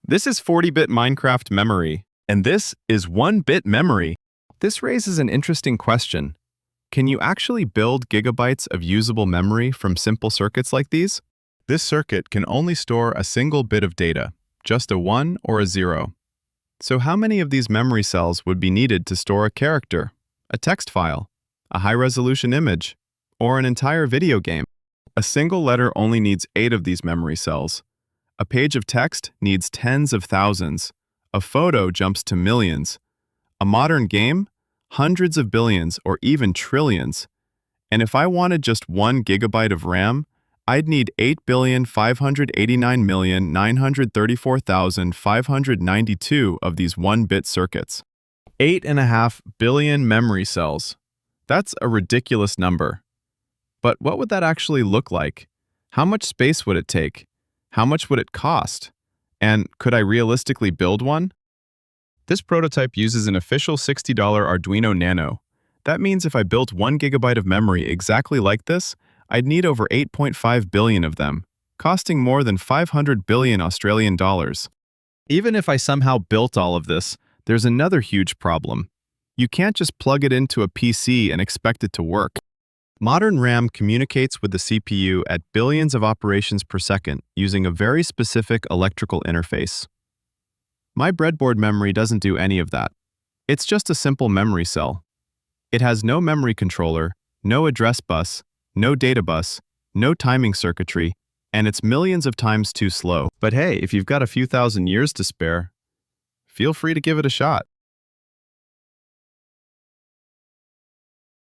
This is 40-bit Minecraft memory, and this is 1-bit memory. This raises an interesting question. Can you actually build gigabytes of usable memory from simple circuits like these? This circuit can only store a single bit of data, just a 1 or a 0. So how many of these memory cells would be needed to store a character, a text file, a high-resolution image, or an entire video game? A single letter only needs 8 of these memory cells. A page of text needs tens of thousands. A photo jumps to millions. A modern game? Hundreds of billions or even trillions. And if I wanted just 1 gigabyte of RAM, I'd need 8,589,934,592 of these 1-bit circuits. 8.5 billion memory cells. That's a ridiculous number. But what would that actually look like? How much space would it take? How much would it cost? And could I realistically build one? This prototype uses an official $60 Arduino Nano. That means if I built 1 gigabyte of memory exactly like this, I'd need over 8.5 billion of them, costing more than 500 billion Australian dollars. Even if I somehow built all of this, there's another huge problem. You can't just plug it into a PC and expect it to work. Modern RAM communicates with the CPU at billions of operations per second using a very specific electrical interface. My breadboard memory doesn't do any of that. It's just a simple memory cell. It has no memory controller, no address bus, no data bus, no timing circuitry, and it's millions of times too slow. But hey, if you've got a few thousand years to spare, feel free to give it a shot.